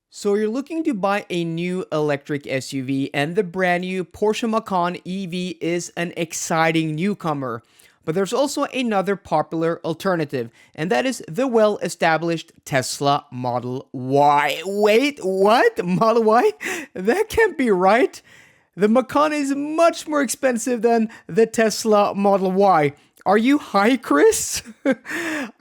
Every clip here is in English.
So you're looking to buy a new electric SUV, and the brand new Porsche Macan EV is an exciting newcomer. But there's also another popular alternative, and that is the well-established Tesla Model Y. Wait, what? Model Y? That can't be right. The Macan is much more expensive than the Tesla Model Y. Are you high, Chris?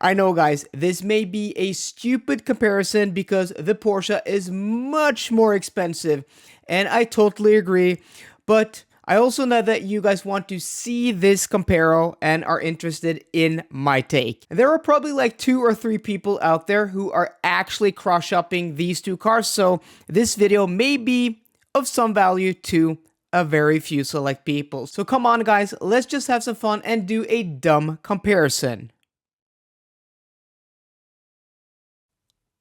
I know, guys, this may be a stupid comparison because the Porsche is much more expensive, and I totally agree. But I also know that you guys want to see this comparo and are interested in my take. There are probably like 2 or 3 people out there who are actually cross-shopping these two cars, so this video may be of some value to a very few select people. So come on, guys, let's just have some fun and do a dumb comparison.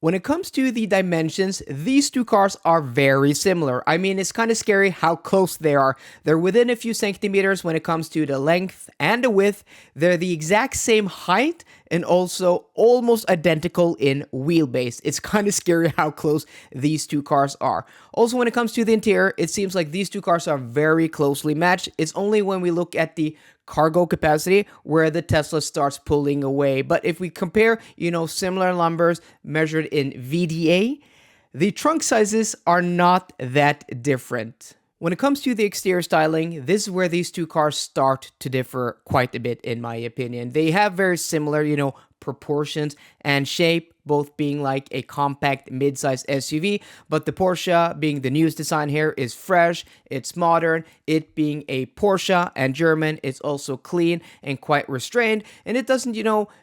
When it comes to the dimensions, these two cars are very similar. I mean, it's kind of scary how close they are. They're within a few centimeters when it comes to the length and the width. They're the exact same height and also almost identical in wheelbase. It's kind of scary how close these two cars are. Also, when it comes to the interior, it seems like these two cars are very closely matched. It's only when we look at the cargo capacity where the Tesla starts pulling away. But if we compare, similar numbers measured in VDA, the trunk sizes are not that different. When it comes to the exterior styling, this is where these two cars start to differ quite a bit, in my opinion. They have very similar, proportions and shape, both being like a compact mid-sized SUV, but the Porsche, being the newest design here, is fresh, it's modern. It being a Porsche and German, it's also clean and quite restrained, and it doesn't,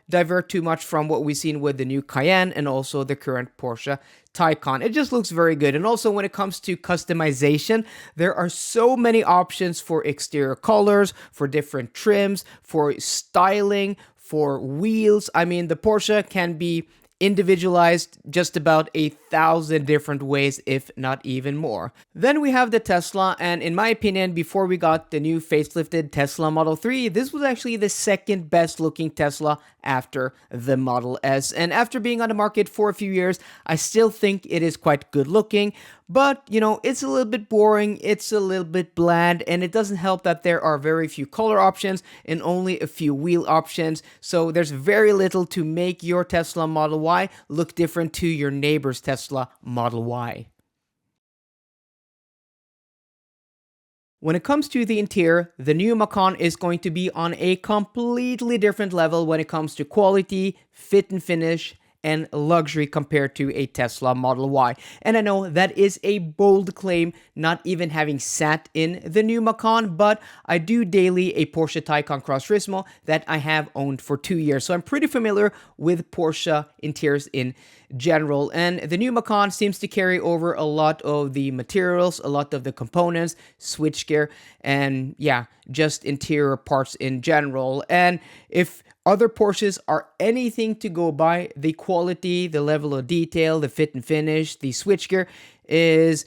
divert too much from what we've seen with the new Cayenne and also the current Porsche Taycan. It just looks very good. And also when it comes to customization, there are so many options for exterior colors, for different trims, for styling, for wheels. I mean, the Porsche can be individualized just about 1,000 different ways, if not even more. Then we have the Tesla, and in my opinion, before we got the new facelifted Tesla Model 3, this was actually the second best looking Tesla after the Model S. And after being on the market for a few years, I still think it is quite good looking, but it's a little bit boring, it's a little bit bland, and it doesn't help that there are very few color options and only a few wheel options. So there's very little to make your Tesla Model Y look different to your neighbor's Tesla Model Y. When it comes to the interior, the new Macan is going to be on a completely different level when it comes to quality, fit and finish, and luxury compared to a Tesla Model Y. And I know that is a bold claim, not even having sat in the new Macan, but I do daily a Porsche Taycan Cross Turismo that I have owned for 2 years. So I'm pretty familiar with Porsche interiors in general. And the new Macan seems to carry over a lot of the materials, a lot of the components, switchgear, and just interior parts in general. And if other Porsches are anything to go by, the quality, the level of detail, the fit and finish, the switchgear is,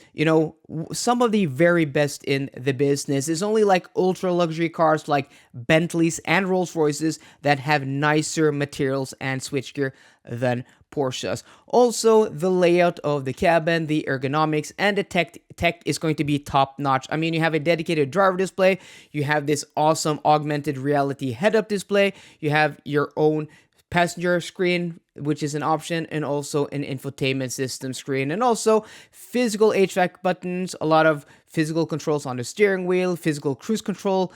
some of the very best in the business. It's only like ultra luxury cars like Bentleys and Rolls Royces that have nicer materials and switchgear than Porsches. Also, the layout of the cabin, the ergonomics, and the tech is going to be top notch. I mean, you have a dedicated driver display, you have this awesome augmented reality head-up display, you have your own passenger screen, which is an option, and also an infotainment system screen, and also physical HVAC buttons, a lot of physical controls on the steering wheel, physical cruise control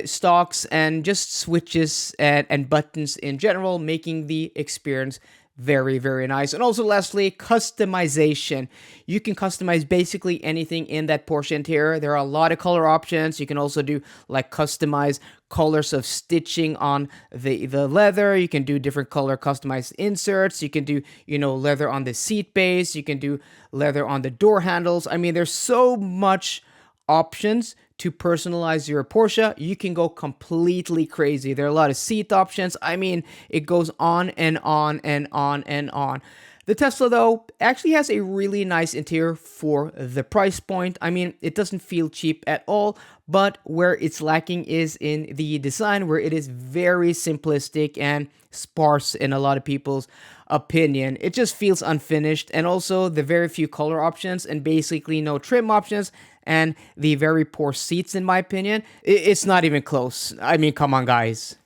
stalks, and just switches and buttons in general, making the experience very, very nice. And also lastly, customization. You can customize basically anything in that Porsche interior. There are a lot of color options. You can also do like customize colors of stitching on the leather. You can do different color customized inserts. You can do, leather on the seat base. You can do leather on the door handles. I mean, there's so much options to personalize your Porsche. You can go completely crazy. There are a lot of seat options. I mean, it goes on and on and on and on. The Tesla, though, actually has a really nice interior for the price point. I mean, it doesn't feel cheap at all, but where it's lacking is in the design, where it is very simplistic and sparse in a lot of people's opinion. It just feels unfinished, and also the very few color options and basically no trim options and the very poor seats, in my opinion. It's not even close. I mean, come on, guys.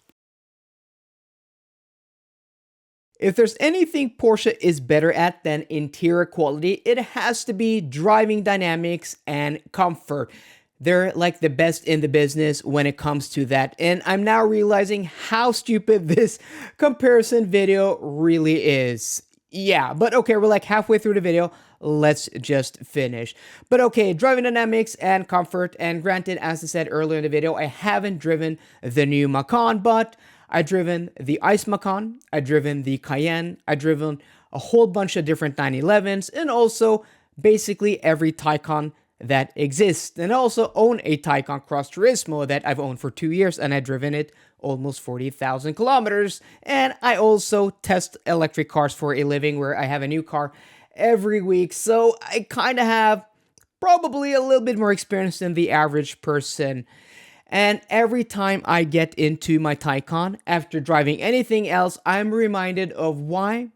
If there's anything Porsche is better at than interior quality, it has to be driving dynamics and comfort. They're like the best in the business when it comes to that. And I'm now realizing how stupid this comparison video really is. Yeah, but okay, we're like halfway through the video. Let's just finish. But okay, driving dynamics and comfort. And granted, as I said earlier in the video, I haven't driven the new Macan, but I've driven the Ice Macan, I've driven the Cayenne, I've driven a whole bunch of different 911s, and also basically every Taycan that exists. And I also own a Taycan Cross Turismo that I've owned for 2 years, and I've driven it almost 40,000 kilometers. And I also test electric cars for a living, where I have a new car every week. So I kind of have probably a little bit more experience than the average person. And every time I get into my Taycan, after driving anything else, I'm reminded of why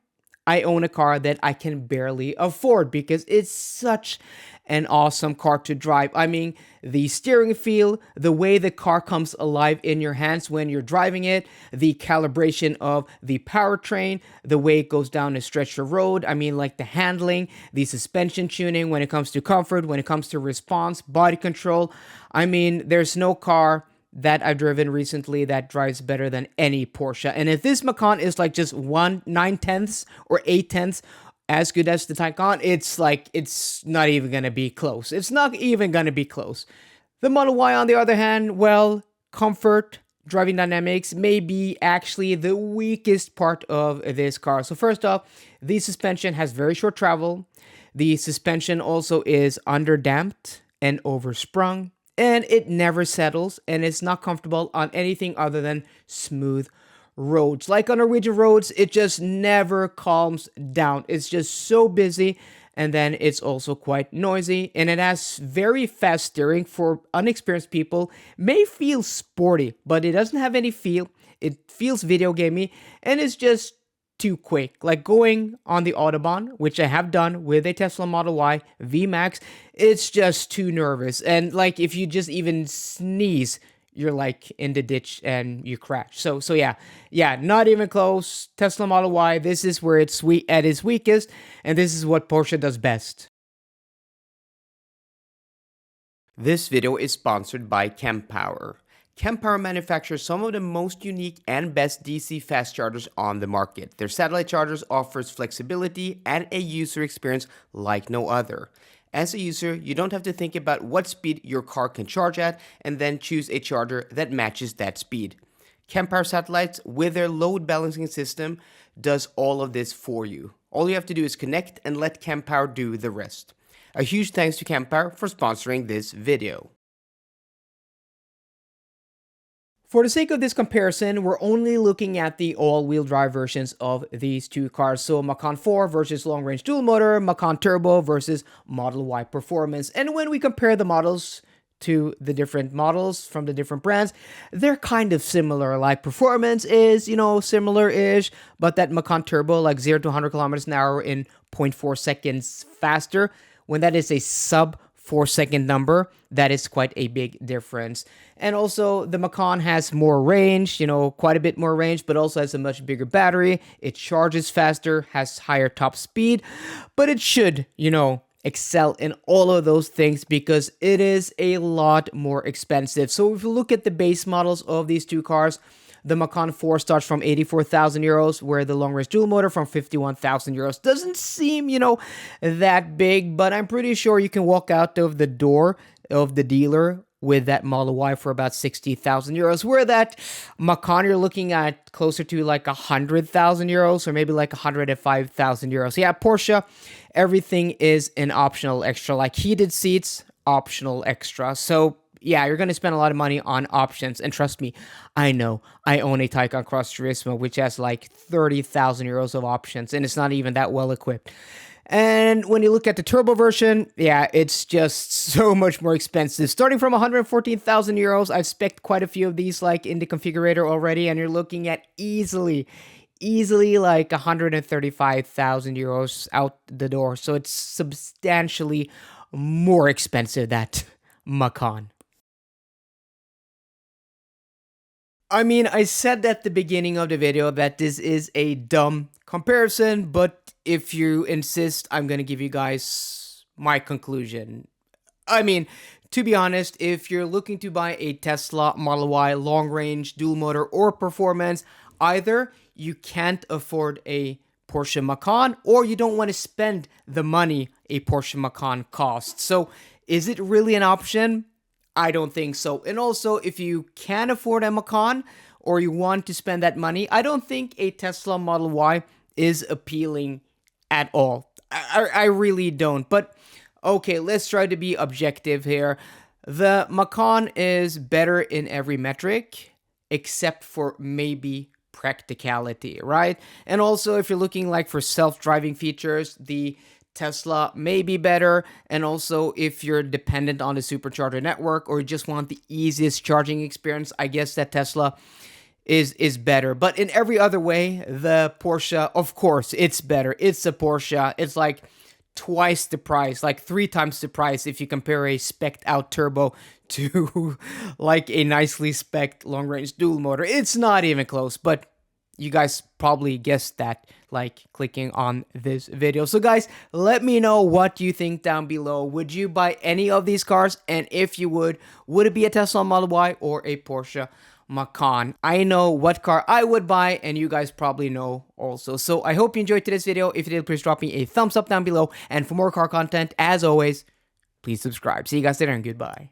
I own a car that I can barely afford, because it's such an awesome car to drive. I mean, the steering feel, the way the car comes alive in your hands when you're driving it, the calibration of the powertrain, the way it goes down a stretch of road. I mean, like the handling, the suspension tuning when it comes to comfort, when it comes to response, body control. I mean, there's no car that I've driven recently that drives better than any Porsche. And if this Macan is like just 9/10 or 8/10 as good as the Taycan, it's not even gonna be close. It's not even gonna be close. The Model Y, on the other hand, well, comfort, driving dynamics may be actually the weakest part of this car. So first off, the suspension has very short travel. The suspension also is underdamped and oversprung, and it never settles, and it's not comfortable on anything other than smooth roads. Like on Norwegian roads, it just never calms down. It's just so busy, and then it's also quite noisy, and it has very fast steering. For unexperienced people, may feel sporty, but it doesn't have any feel. It feels video gamey, and it's just too quick. Like going on the Autobahn, which I have done with a Tesla Model Y VMAX, it's just too nervous. And like if you just even sneeze, you're like in the ditch and you crash. So yeah, not even close. Tesla Model Y, this is where it's at its weakest, and this is what Porsche does best. This video is sponsored by Kempower. Kempower manufactures some of the most unique and best DC fast chargers on the market. Their satellite chargers offers flexibility and a user experience like no other. As a user, you don't have to think about what speed your car can charge at and then choose a charger that matches that speed. Kempower satellites, with their load balancing system, does all of this for you. All you have to do is connect and let Kempower do the rest. A huge thanks to Kempower for sponsoring this video. For the sake of this comparison, we're only looking at the all-wheel drive versions of these two cars. So Macan 4 versus long-range dual motor, Macan Turbo versus Model Y Performance. And when we compare the models to the different models from the different brands, they're kind of similar. Like performance is, similar-ish, but that Macan Turbo, like 0 to 100 kilometers an hour in 0.4 seconds faster, when that is a sub 4-second number, that is quite a big difference. And also the Macan has more range, quite a bit more range, but also has a much bigger battery. It charges faster, has higher top speed, but it should, excel in all of those things because it is a lot more expensive. So if you look at the base models of these two cars, the Macan 4 starts from 84,000 euros, where the long-range dual motor from 51,000 euros. Doesn't seem, that big, but I'm pretty sure you can walk out of the door of the dealer with that Model Y for about 60,000 euros, where that Macan you're looking at closer to like 100,000 euros or maybe like 105,000 euros. Yeah, Porsche, everything is an optional extra, like heated seats, optional extra. So yeah, you're going to spend a lot of money on options. And trust me, I know I own a Taycan Cross Turismo, which has like 30,000 euros of options, and it's not even that well equipped. And when you look at the turbo version, yeah, it's just so much more expensive. Starting from 114,000 euros, I've spec'd quite a few of these like in the configurator already, and you're looking at easily like 135,000 euros out the door. So it's substantially more expensive than Macan. I mean, I said at the beginning of the video that this is a dumb comparison, but if you insist, I'm gonna give you guys my conclusion. I mean, to be honest, if you're looking to buy a Tesla Model Y long range, dual motor, or performance, either you can't afford a Porsche Macan or you don't want to spend the money a Porsche Macan costs. So, is it really an option? I don't think so. And also, if you can afford a Macan or you want to spend that money, I don't think a Tesla Model Y is appealing at all. I really don't. But okay, let's try to be objective here. The Macan is better in every metric except for maybe practicality, right? And also, if you're looking like for self-driving features, the Tesla may be better. And also, if you're dependent on the supercharger network or you just want the easiest charging experience, I guess that Tesla is better. But in every other way, the Porsche, of course, it's better. It's a Porsche. It's like twice the price, like 3 times the price if you compare a spec'd out turbo to like a nicely spec'd long range dual motor. It's not even close, but you guys probably guessed that like clicking on this video. So guys, let me know what you think down below. Would you buy any of these cars? And if you would it be a Tesla Model Y or a Porsche Macan? I know what car I would buy, and you guys probably know also. So I hope you enjoyed today's video. If you did, please drop me a thumbs up down below. And for more car content, as always, please subscribe. See you guys later and goodbye.